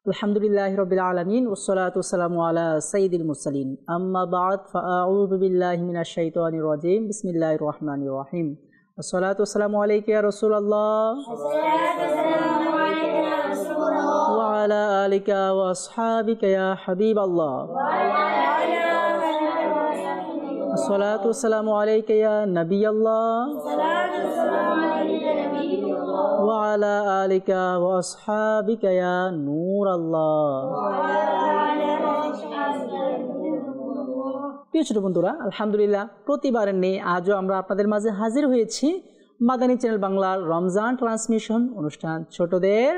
আলহামদুলিল্লাহি রাব্বিল আলামিন ওয়াসসালাতু ওয়াসসালামু আলা সাইয়্যিদিল মুরসালিন আম্মা বা'দ ফাআউযু বিল্লাহি মিনাশ শাইতানির রাজিম বিসমিল্লাহির রহমানির রহিম আসসালাতু ওয়াসসালামু আলাইকা ইয়া রাসূলুল্লাহ ওয়া আলা আলিকা ওয়া আসহাবিকা ইয়া হাবিবাল্লাহ আসসালাতু ওয়াসসালামু আলাইকা ইয়া নাবিয়াল্লাহ ওয়া আলা আলিকা ওয়া আসহাবিকা ইয়া নূরাল্লাহ। প্রিয় ছোট বন্ধুরা, আলহামদুলিল্লাহ প্রতিবারের নেই আজও আমরা আপনাদের মাঝে হাজির হয়েছি মাদানী চ্যানেল বাংলার রমজান ট্রান্সমিশন অনুষ্ঠান ছোটদের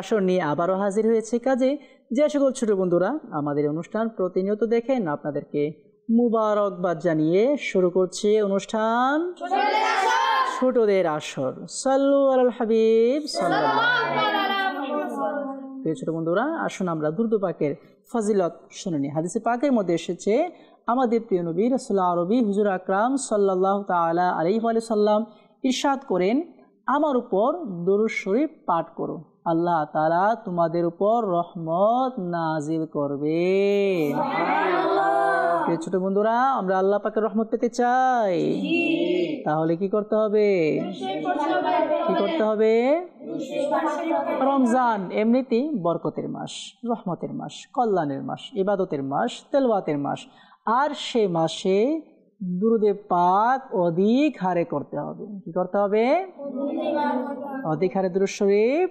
আসর নিয়ে আবারও হাজির হয়েছে। কাজে যে সকল ছোট বন্ধুরা আমাদের অনুষ্ঠান প্রতিনিয়ত দেখেন আপনাদেরকে মুবারকবাদ জানিয়ে শুরু করছে অনুষ্ঠান ছোটদের আসর। সাল্লু আলাল হাবিব সাল্লাল্লাহু। ছোট বন্ধুরা, আসুন আমরা দুরূদ পাকের ফজিলত শুনে নিই। হাদিসে পাকের মধ্যে এসেছে আমাদের প্রিয় নবী রাসূলুল্লাহ আরবি হুজুর আকরাম সাল্লাল্লাহু তাআলা আলাইহি ওয়া সাল্লাম ইরশাদ করেন, আমার উপর দরুদ শরীফ পাঠ করো, আল্লাহ তাআলা তোমাদের উপর রহমত নাজিল করবেন। ছোট বন্ধুরা, আমরা আল্লাহ পাকের রহমত পেতে চাই, তাহলে কি করতে হবে? রমজান এমনিতেই বরকতের মাস, রহমতের মাস, কল্যাণের মাস, ইবাদতের মাস, তেলাওয়াতের মাস, আর সে মাসে দুরূদে পাক অধিক হারে করতে হবে। কি করতে হবে? অধিক হারে দুরূদ শরীফ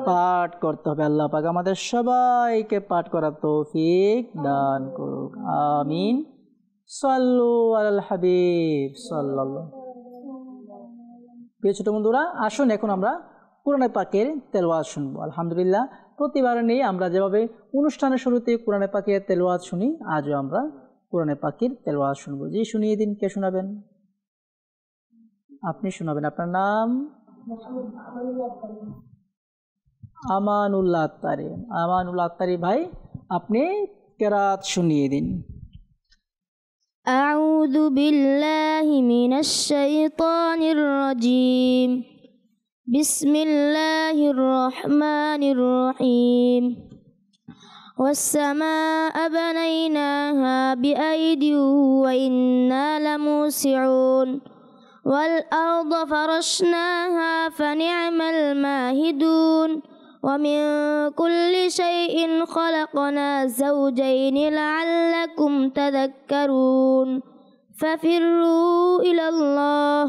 পাঠ করতে হবে। আল্লাহ পাক আমাদের সবাইকে পাঠ করার তৌফিক দান করুক, আমিন। সাল্লু আলাল হাবিব সাল্লাল্লাহু। প্রিয় ছোট বন্ধুরা, আসুন এখন আমরা কোরআন পাকের তেলাওয়াত শুনবো। আলহামদুলিল্লাহ প্রতিবার নেই আমরা যেভাবে অনুষ্ঠানের শুরুতে কোরআন পাকের তেলাওয়াত শুনি, আজও আমরা কোরআন পাকের তেলাওয়াত শুনবো। জি, শুনিয়ে দিন। কে শোনাবেন? আপনি শোনাবেন। আপনার নাম? আমানুল্লাহ আত্তারি। আমানুল্লাহ আত্তারি ভাই, আপনি কেরাত শুনিয়ে দিন। আউযু বিল্লাহি মিনাশ শাইতানির রাজিম। বিসমিল্লাহির রহমানির রহিম। والسماء بنيناها بأيد وإنا لموسعون والأرض فرشناها فنعم الماهدون ومن كل شيء خلقنا زوجين لعلكم تذكرون ففروا إلى الله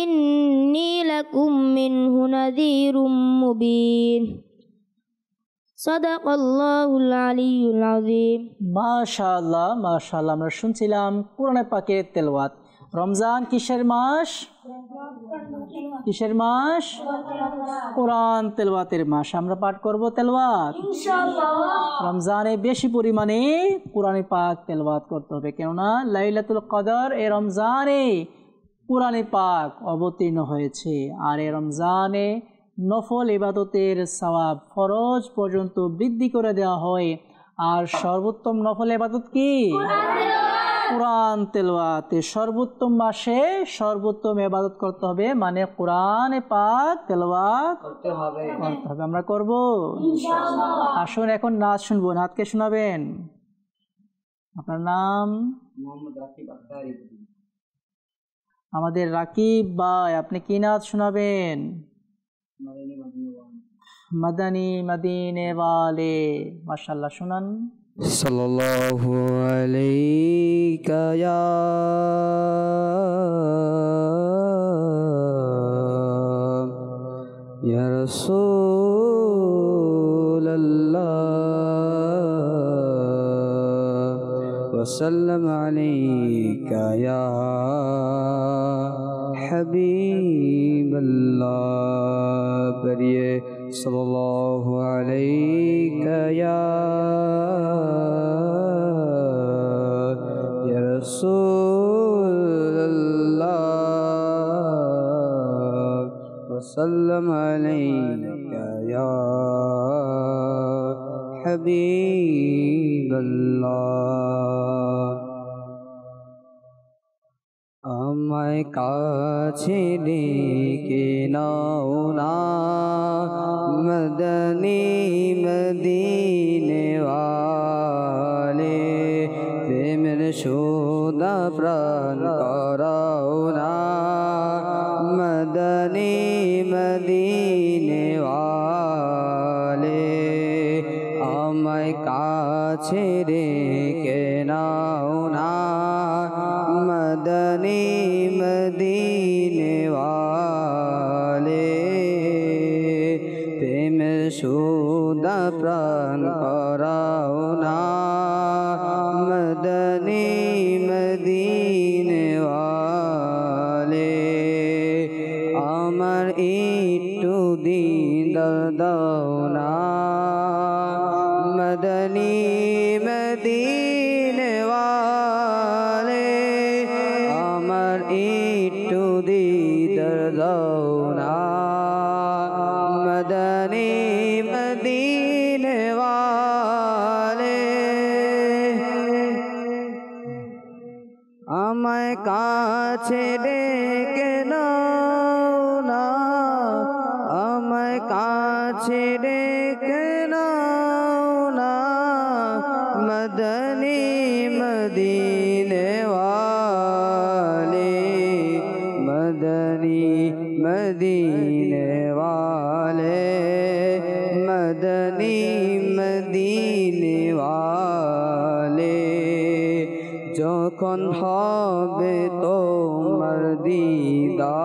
إني لكم منه نذير مبين সাদাকাল্লাহুল আলিয়্যুল আযীম। মাশাআল্লাহ মাশাআল্লাহ, আমরা শুনছিলাম কোরআন পাকের তেলাওয়াত। রমজান কিসের মাস? কিসের মাস? কোরআন তেলাওয়াতের মাস। আমরা পাঠ করব তেলাওয়াত ইনশাআল্লাহ। রমজানে বেশি পরিমাণে কোরআন পাক তেলাওয়াত করতে হবে, কেননা লাইলাতুল কদর এই রমজানে কোরআন পাক অবতীর্ণ হয়েছে। আর এই রমজানে নফল ইবাদতের সওয়াব ফরজ পর্যন্ত বৃদ্ধি করে দেওয়া হয়। আর সর্বোত্তম নফল ইবাদত কি? কোরআন তেলাওয়াত। সর্বোত্তম মাসে সর্বোত্তম ইবাদত করতে হবে, মানে কোরআন পাক তেলাওয়াত করতে হবে। আমরা করব ইনশাআল্লাহ। আসুন এখন নাচ শুনবো। নাচকে শোনাবেন। আপনার নাম? মোহাম্মদ রাকিব আত্তারি। আমাদের রাকিব ভাই, আপনি কি নাচ শোনাবেন? मदनी मदीने वाले। माशाल्लाह, सुनन। सल्लल्लाहु अलैका या रसूल अल्लाह वसल्लम अलैका या हबीब अल्लाह। करिए सल्लल्लाहु अलैका या रसूल अल्लाह वसल्लम अलैका या हबीब अल्लाह। আমায় কাছে ডেকে নাও না মদনী মদিনে ওয়ালে প্রেমের সুদা প্রাণ করাও না মদনী মদিনে ওয়ালে আমায় কাছে রেখে নাও না মদনী মদিনে ওয়ালে প্রেমের সুদা প্রাণ করাও না মদনী মদিনে ওয়ালে আমার একটু দিদার দাও না মদনী মদিনে ওয়ালে আমার একটু দিদার দাও না মদনী মদিনে ওয়ালে আমায় কাছে ডেকে নাও না আমায় কাছে ডেকে নাও না মদনী মদিনে ওয়ালে মদনী মদিনে ওয়ালে মদনী মদিনে ওয়ালে যখন হবে তোমার দিদার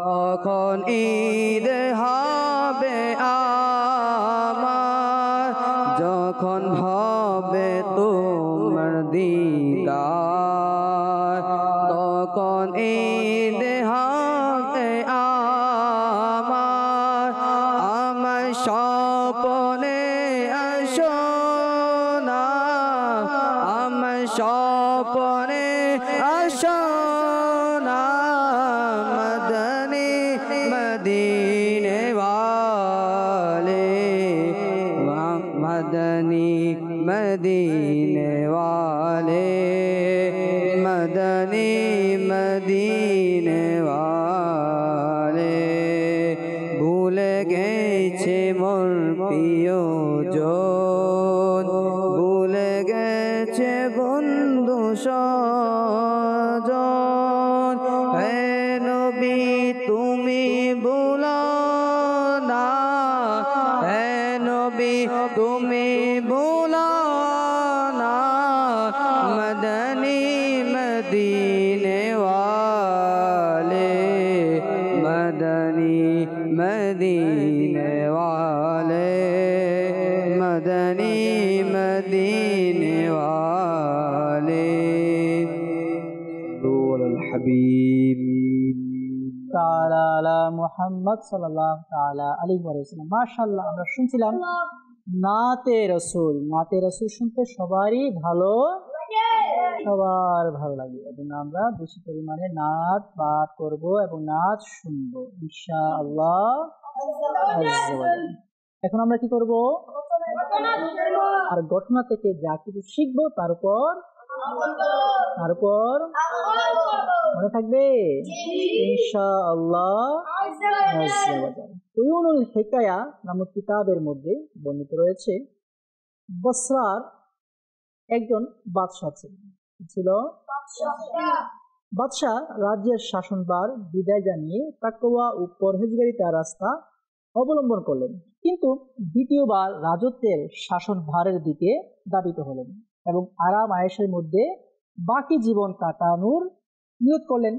তখন ঈদ হবে আমার যখন হবে তোমার দিদার তখন ঈদ হবে আমার আমার স্বপ্নে আসো না আমার স্বপ্নে আসো না মদনী মদিনে ওয়ালে মদনী মদিনে ওয়ালে মদনী মদিনে ওয়ালে ভুলে গেছে মোর প্রিয়জন ভুলে গেছে বন্ধু সজন হে নবী তুমি ভুলো না হে নবী তুমি ভুলো না মদনী মদিনে ওয়ালে মদনী মদিনে ওয়ালে মদনী মদিনে ওয়ালে দূর হাবিব তাআলা আলা মুহাম্মদ সাল্লাল্লাহু তাআলা আলাইহি ওয়া সাল্লাম। মাশাআল্লাহ, আমরা শুনছিলাম নাতে রাসূল। নাতে রাসূল শুনতে সবারই ভালো সবার ভালো লাগে, এবং আমরা বেশি পরিমাণে নাত পাঠ করব এবং নাচ শুনবো ইনশাআল্লাহ। এখন আমরা কি করব? আর ঘটনা থেকে যা কিছু শিখবো তার উপর মনে থাকবে ইনশাআল্লাহ। উয়ুনুল হিকায়া নামক কিতাবের মধ্যে বর্ণিত রয়েছে বসরার একজন বাদশাহ ছিল। বাদশাহ রাজ্যের শাসনভার বিদায় জানিয়ে তাকওয়া ও পরহেজগারিতার রাস্তা অবলম্বন করলেন, কিন্তু দ্বিতীয়বার রাজত্বের শাসনভারের দিকে ধাবিত হলেন এবং আরাম আয়েশের মধ্যে বাকি জীবন কাটানোর নিয়ত করলেন।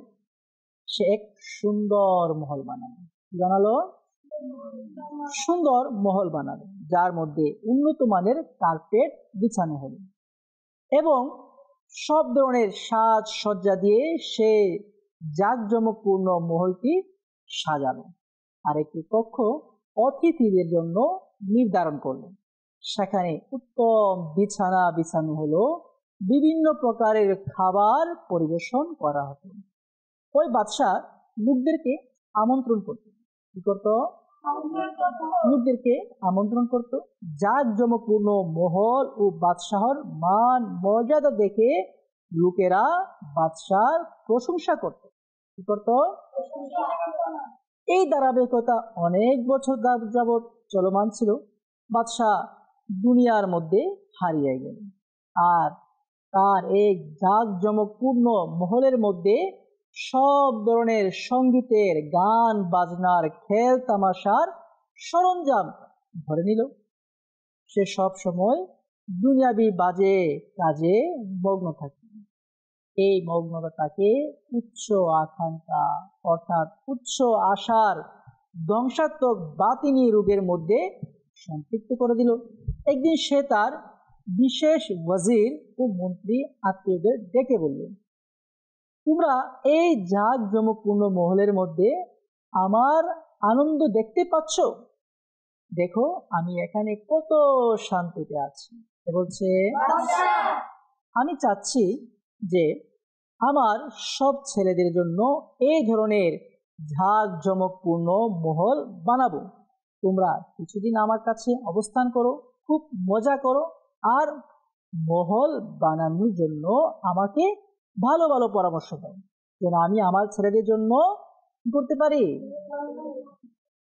সে এক সুন্দর মহল বানালো। জানালো সুন্দর মহল বানালো, যার মধ্যে উন্নত মানের কার্পেট বিছানো হলো এবং সব ধরনের সাজসজ্জা দিয়ে সে জাঁকজমকপূর্ণ মহলটি সাজালো। আর একটি কক্ষ অতিথিদের জন্য নির্ধারণ করলো। সেখানে উত্তম বিছানা বিছানো হলো, বিভিন্ন প্রকারের খাবার পরিবেশন করা হতো। ওই বাদশাহ লোকদেরকে আমন্ত্রণ করত। কি করত? লোকদেরকে আমন্ত্রণ করত। জাঁকজমকপূর্ণ মহল ও বাদশাহর মান মর্যাদা দেখে লোকেরা বাদশার প্রশংসা করত। কি করত? এই ধারাবাহিকতা অনেক বছর যাবৎ চলমান ছিল। বাদশাহ দুনিয়ার মধ্যে হারিয়ে গেল, আর তার এক জাঁকজমকপূর্ণ মহলের মধ্যে সব ধরনের সঙ্গীতের, গান বাজনার, খেল তামাশার সরঞ্জাম ধরে নিল। সে সব সময় দুনিয়াবি বাজে কাজে মগ্ন থাকে। এই মগ্নতা তাকে উচ্চ আকাঙ্ক্ষা অর্থাৎ উচ্চ আশার ধ্বংসাত্মক বাতিনি রোগের মধ্যে সম্পৃক্ত করে দিল। একদিন সে তার বিশেষ ওয়াজির ও মন্ত্রী আত্মীয়দের ডেকে বলল, তোমরা এই জাঁকজমকপূর্ণ মহলের মধ্যে আমার আনন্দ দেখতে পাচ্ছ? দেখো আমি এখানে কত শান্তিতে আছি। সে বলছে, আমি চাচ্ছি যে আমার সব ছেলেদের জন্য এই ধরনের ঝাঁকজমকপূর্ণ মহল বানাবো। তোমরা কিছুদিন আমার কাছে অবস্থান করো, খুব মজা করো, আর মহল বানানোর জন্য আমাকে ভালো ভালো পরামর্শ দাও, যেন আমি আমার ছেলেদের জন্য কি করতে পারি,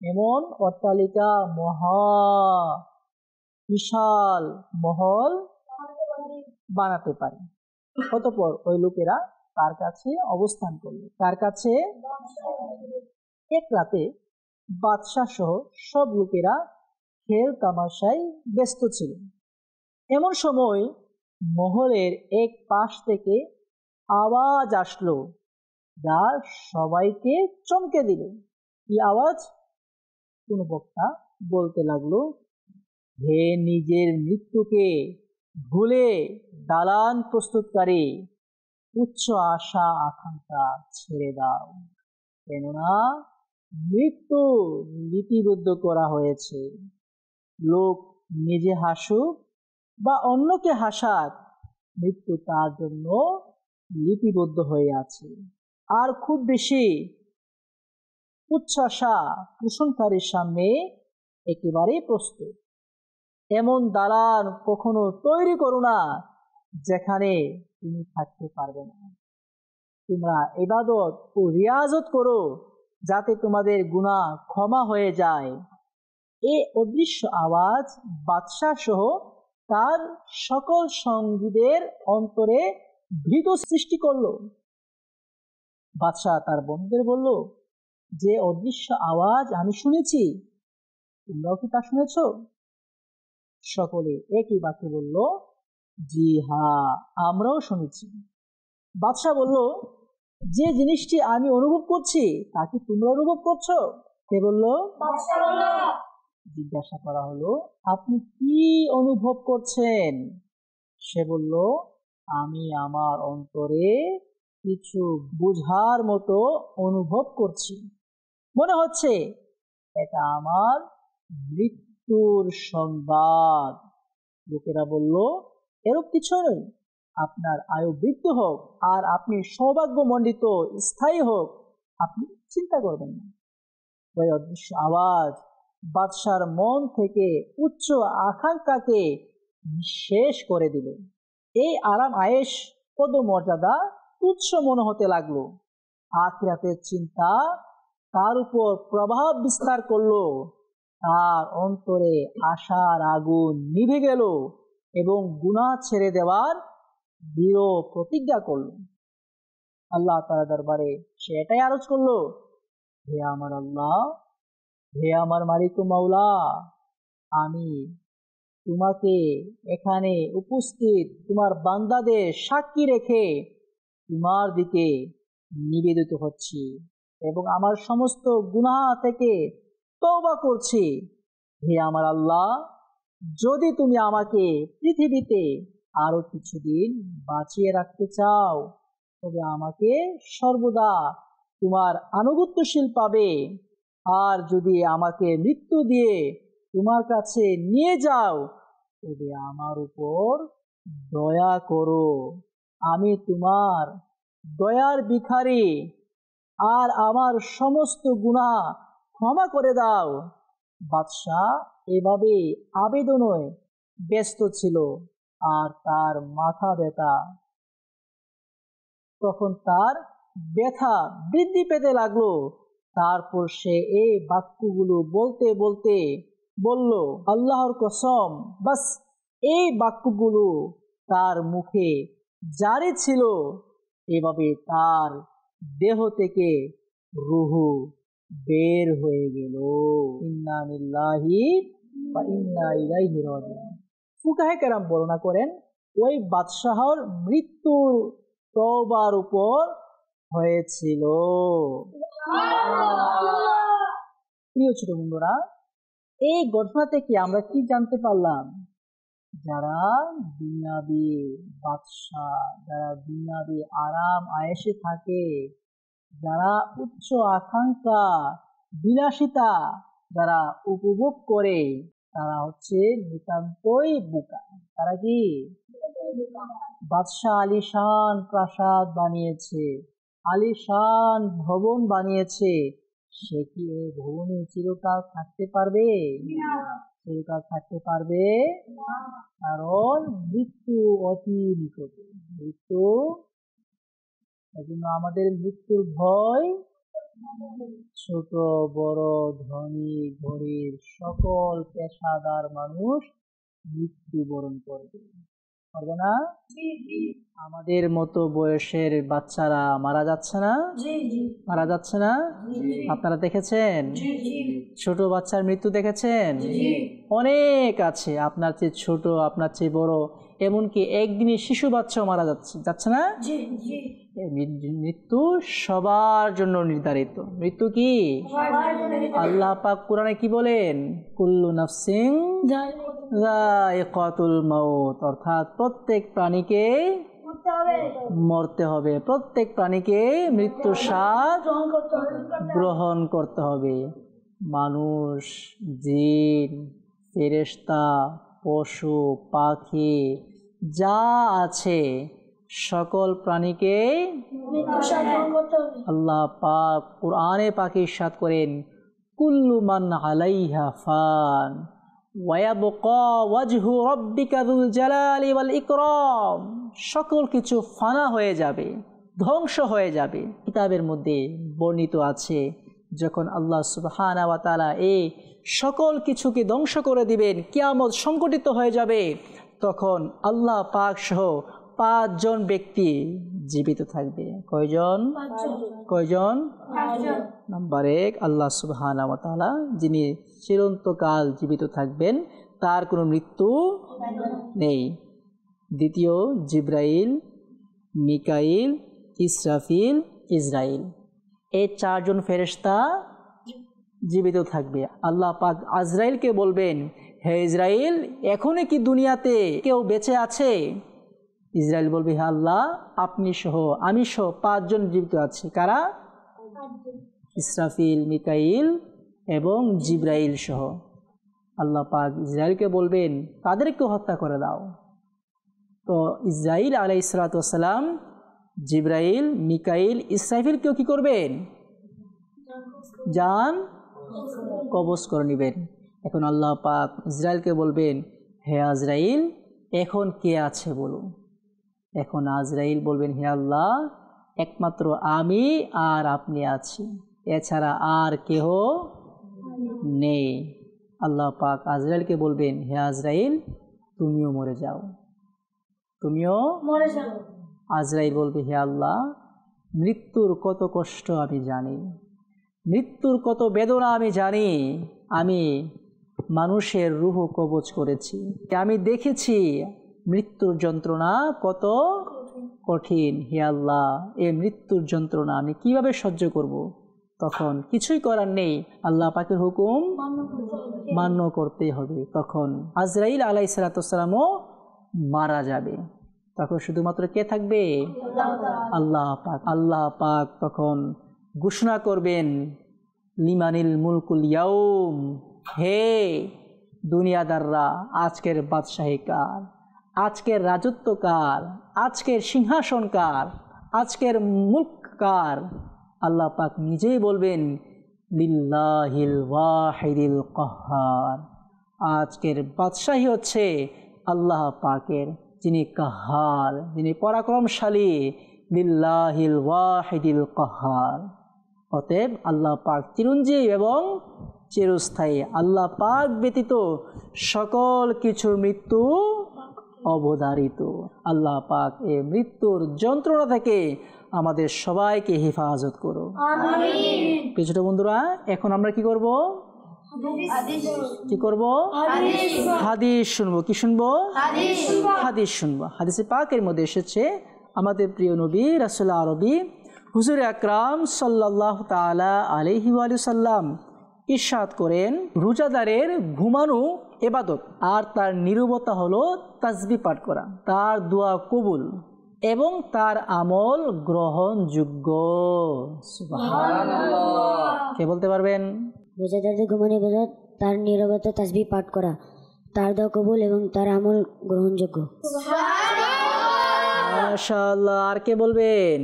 এমন অট্টালিকা, মহা বিশাল মহল বানাতে পারি। অতঃপর ওই লোকেরা তার কাছে অবস্থান করলো। তার কাছে এক রাতে বাদশাহ সহ সব লোকেরা খেল তামাশায় ব্যস্ত ছিল। এমন সময় মহলের এক পাশ থেকে আওয়াজ আসলো, যা সবাইকে চমকে দিল। কি আওয়াজ? কোন বক্তা বলতে লাগলো, হে নিজের মৃত্যুকে ভুলে দালান প্রস্তুতকারী, উচ্চ আশা আকাঙ্ক্ষা ছেড়ে দাও, কেননা মৃত্যু লিপিবদ্ধ করা হয়েছে। লোক নিজে হাসুক বা অন্যকে হাসাক, মৃত্যু তার জন্য লিপিবদ্ধ হয়ে আছে। আর খুব বেশি উচ্ছ্বাসা পোষণকারীর সামনে একেবারে প্রস্তুত। এমন দালান কখনো তৈরি করো না যেখানে তুমি থাকতে পারবে না। তোমরা ইবাদত ও রিয়াজত করো যাতে তোমাদের গুনাহ ক্ষমা হয়ে যায়। এই অদৃশ্য আওয়াজ বাদশাহ সহ তার সকল সঙ্গীদের অন্তরে ভীত সৃষ্টি করলো। বাদশাহ তার বন্ধুদের বলল, যে অদৃশ্য আওয়াজ আমি শুনেছি, তোমরাও কি তা শুনেছ? সকলে একই বাক্যে বলল, জি হ্যাঁ, আমরাও শুনেছি। বাদশাহ বলল, যে জিনিসটি আমি অনুভব করছি তা কি তোমরা অনুভব করছো? কে বলল? জিজ্ঞাসা করা হলো, আপনি কি অনুভব করছেন? সে বলল, আমি আমার অন্তরে কিছু বুঝার মতো অনুভব করছি। মনে হচ্ছে এটা আমার মৃত্যুর সংবাদ। লোকেরা বলল, এরূপ কিছু নেই, আপনার আয়ু বৃদ্ধি হোক আর আপনি সৌভাগ্যমণ্ডিত স্থায়ী হোক, আপনি চিন্তা করবেন না। ওই অদৃশ্য আওয়াজ বাদশার মন থেকে উচ্চ আকাঙ্ক্ষাকে নিঃশেষ করে দিল। এই আরাম আয়েশ পদমর্যাদা তুচ্ছ মনে হতে লাগলো। আখিরাতের চিন্তা তার উপর প্রভাব বিস্তার করলো। তার অন্তরে আশার আগুন নিভে গেল এবং গুনাহ ছেড়ে দেওয়ার দৃঢ় প্রতিজ্ঞা করল। আল্লাহ তাআলার দরবারে সে এটাই আরজ করলো, হে আমার আল্লাহ, হে আমার মালিক ও মাওলা, আমি তোমাকে এখানে উপস্থিত তোমার বান্দাদের সাক্ষী রেখে তোমার দিকে নিবেদিত হচ্ছি এবং আমার সমস্ত গুনাহ থেকে তওবা করছি। হে আমার আল্লাহ, যদি তুমি আমাকে পৃথিবীতে আরো কিছুদিন বাঁচিয়ে রাখতে চাও, তবে আমাকে সর্বদা তোমার আনুগত্যশীল পাবে। আর যদি আমাকে মৃত্যু দিয়ে তোমার কাছে নিয়ে যাও, তবে আমার উপর দয়া করো। আমি তোমার দয়ার ভিখারি, আর আমার সমস্ত গুনাহ ক্ষমা করে দাও। বাদশাহ এভাবে আবেদনে ব্যস্ত ছিল আর তার মাথা ব্যথা। তখন তার ব্যথা বৃদ্ধি পেতে লাগলো। তারপর সে এই বাক্যগুলো বলতে বলতে বলল, আল্লাহর কসম, বাস এই বাক্যগুলো তার মুখে জারি ছিল, এভাবে তার দেহ থেকে রূহ বের হয়ে গেল। ইন্না লিল্লাহি ওয়া ইন্না ইলাইহি রাজিউন। ফুকাহে কেরাম বর্ণনা করেন, ওই বাদশাহর মৃত্যু তওবার উপর হয়েছিল। প্রিয় ছোট বন্ধুরা, এই ঘটনা থেকে আমরা কি জানতে পারলাম? যারা দুনিয়াবি বাদশাহ, যারা দুনিয়াবি আরাম আয়েশে থাকে, যারা উচ্চ আকাঙ্ক্ষা বিলাসিতা যারা উপভোগ করে, তারা হচ্ছে নিতান্তই বোকা। তারা কি? বাদশাহ আলিশান প্রাসাদ বানিয়েছে, আলিশান ভবন বানিয়েছে, সে কি এই ভবনে চিরকাল থাকতে পারবে? চিরকাল থাকতে পারবে? কারণ মৃত্যু অতি নিকট। মৃত্যু, এজন্য আমাদের মৃত্যুর ভয়। ছোট বড় ধনী গরিব সকল পেশাদার মানুষ মৃত্যুবরণ করবে, পারবে না? আমাদের মতো বয়সের বাচ্চারা মারা যাচ্ছে না? মারা যাচ্ছে না? আপনারা দেখেছেন? ছোট বাচ্চার মৃত্যু দেখেছেন? অনেক আছে, আপনার চেয়ে ছোট, আপনার চেয়ে বড়, এমনকি একদিনে শিশু বাচ্চাও মারা যাচ্ছে না? মৃত্যু সবার জন্য নির্ধারিত। মৃত্যু কি? আল্লাহ পাক কোরআনে কি বলেন? কুল্লু নাফসিন যায়িকাতুল মাউত, অর্থাৎ প্রত্যেক প্রাণীকে মরতে হবে, প্রত্যেক প্রাণীকে মৃত্যুর স্বাদ গ্রহণ করতে হবে। মানুষ, জিন, ফেরেশতা, পশু পাখি যা আছে সকল প্রাণীকে আল্লাহ পাক কুরআনে পাকে ইরশাদ করেন, কুল্লু মান আলাইহা ফান ওয়া ইয়াবকা ওয়াজহু রাব্বিকা যুল জালালি ওয়াল ইকরাম। সকল কিছু ফানা হয়ে যাবে, ধ্বংস হয়ে যাবে। কিতাবের মধ্যে বর্ণিত আছে, যখন আল্লাহ সুবহানাহু ওয়া তাআলা এই সকল কিছুকে ধ্বংস করে দিবেন, কিয়ামত সংঘটিত হয়ে যাবে, তখন আল্লাহ পাক সহ 5 জন ব্যক্তি জীবিত থাকবে। কয়জন? কয়জন? নাম্বার 1 আল্লাহ সুবহানাহু ওয়া তাআলা, যিনি চিরন্তকাল জীবিত থাকবেন, তার কোনো মৃত্যু নেই। দ্বিতীয় জিব্রাইল, মিকাইল, ইসরাফিল, ইসরাইল, এই 4 জন ফেরেশতা জীবিত থাকবে। আল্লাহ পাক আজরাইলকে বলবেন, হে ইসরাইল, এখনই কি দুনিয়াতে কেউ বেঁচে আছে? ইসরাইল বলবে, হে আল্লাহ, আপনি সহ, আমি সহ 5 জন জীবিত আছে। কারা? ইসরাফিল, মিকাইল এবং জিব্রাইল সহ। আল্লাহ পাক ইসরাইলকে বলবেন, তাদেরকে হত্যা করে দাও। তো ইসরাইল আলাইহিস সালাতু ওয়াস সালাম, জিব্রাইল, মিকাইল, ইসরাফিলকেও কি করবেন? জান কবজ করে নেবেন। এখন আল্লাহ পাক ইসরাইলকে বলবেন, হে আজরাইল, এখন কে আছে বলো। এখন আজরাইল বলবেন, হে আল্লাহ, একমাত্র আমি আর আপনি আছি, এছাড়া আর কেহ নেই। আল্লাহ পাক আজরাইলকে বলবেন, হে আজরাইল, তুমিও মরে যাও, তুমিও মরে যাও। আজরাইল বলবে, হে আল্লাহ, মৃত্যুর কত কষ্ট আমি জানি, মৃত্যুর কত বেদনা আমি জানি। আমি মানুষের রূহ কবজ করেছি, আমি দেখেছি মৃত্যুর যন্ত্রণা কত কঠিন। হে আল্লাহ, এই মৃত্যুর যন্ত্রণা আমি কিভাবে সহ্য করব? তখন কিছুই করার নেই, আল্লাহ পাকের হুকুম মান্য করতেই হবে। তখন আজরাইল আলাইহিস সালাতু ওয়াস সালামও মারা যাবে। তখন শুধুমাত্র কে থাকবে? আল্লাহ পাক। আল্লাহ পাক তখন ঘোষণা করবেন, লিমানিল মুলকুল ইয়াউম, হে দুনিয়াদাররা, আজকের বাদশাহী কার, আজকের রাজত্ব কার, আজকের সিংহাসন কার, আজকের মুলক কার? আল্লাহ পাক নিজেই বলবেন, লিল্লাহিল ওয়াহিদিল কাহ্হার, আজকের বাদশাহী হচ্ছে আল্লাহ পাকের, যিনি কাহ্হার, যিনি পরাক্রমশালী, লিল্লাহিল ওয়াহিদিল কাহ্হার। অতএব আল্লাহ পাক চিরঞ্জীব এবং চিরস্থায়ী। আল্লাহ পাক ব্যতীত সকল কিছুর মৃত্যু অবধারিত। আল্লাহ পাক এই মৃত্যুর যন্ত্রণা থেকে আমাদের সবাইকে হেফাজত করো। ছোট বন্ধুরা, এখন আমরা কি করব? কি করব? হাদিস শুনবো। কি শুনবো? হাদিস শুনবো। হাদিসে পাকের মধ্যে এসেছে আমাদের প্রিয় নবী রাসূল আরবি হুজুর আকরাম সাল্লাল্লাহু তাআলা আলাইহি ওয়া সাল্লাম ইরশাদ করেন, রোজাদারের ঘুমানো ইবাদত আর তার নীরবতা হলো তাসবিহ পাঠ করা, তার দোয়া কবুল এবং তার আমল গ্রহণযোগ্য। সুবহানাল্লাহ। কে বলতে পারবেন? রোজাদারদের ঘুমানো ইবাদত, তার নীরবতা তাসবিহ পাঠ করা, তার দোয়া কবুল এবং তার আমল গ্রহণযোগ্য। মাশাআল্লাহ। আর কে বলবেন?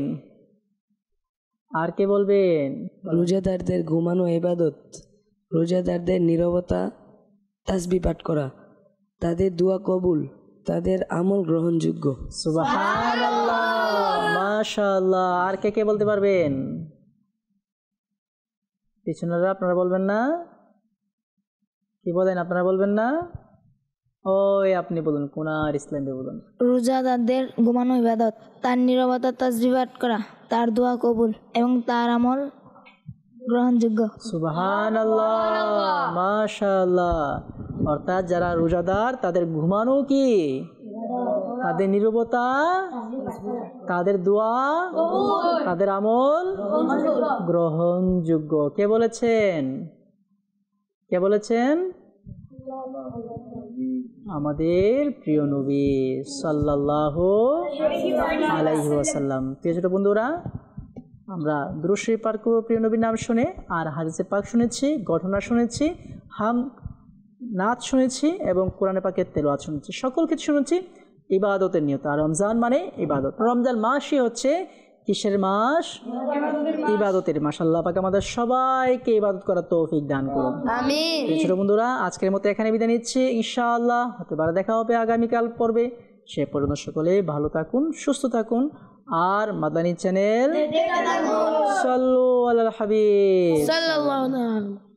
আর কে বলবেন? রোজাদারদের ঘুমানো ইবাদত, রোজাদারদের নীরবতা তাসবিহ পাঠ করা, তাদের দোয়া কবুল, তাদের আমল গ্রহণযোগ্য। সুবহানাল্লাহ, মাশাআল্লাহ। আর কে কে বলতে পারবেন? পিছনেরা আপনারা বলবেন না? কি বলেন? আপনারা বলবেন না? ওই আপনি বলুন, কুনার ইসলাম বলুন। রোজাদারদের ঘুমানো ইবাদত, তার নীরবতা তাসবিহ পাঠ করা, তার দোয়া কবুল এবং তার আমল গ্রহণযোগ্য। সুবহানাল্লাহ, মাশাআল্লাহ। অর্থাৎ যারা রোজাদার তাদের ঘুমানো কি? তাদের নীরবতা, তাদের দোয়া, তাদের আমল গ্রহণযোগ্য। কে বলেছেন? কে বলেছেন? আমাদের প্রিয় নবী সাল্লাল্লাহু আলাইহি ওয়াসাল্লাম। প্রিয় ছোট বন্ধুরা, আমরা দুরূদ শরীফ পাঠ করব প্রিয় নবীর নাম শুনে, আর হাদিসে পাক শুনেছি, ঘটনা শুনেছি, নাচ শুনেছি এবং কোরআনে পাকের তেলাওয়াত শুনেছি। সকল কিছু শুনেছি ইবাদতের নিয়ত। আর রমজান মানে ইবাদত। রমজান মাসই হচ্ছে কিসের মাস? ইবাদতের মাস। আল্লাহ পাক আমাদের সবাইকে ইবাদত করার তৌফিক দান করুন। আমিন। ছোট বন্ধুরা, আজকের মতো এখানে বিদায় নিচ্ছি। ইনশাআল্লাহ হতে পারে দেখা হবে আগামীকাল পর্বে। সে পর্যন্ত সকলে ভালো থাকুন, সুস্থ থাকুন, আর মাদানী চ্যানেল সাল্লু আলাল হাবিব সাল্লাল্লাহু আলাইহি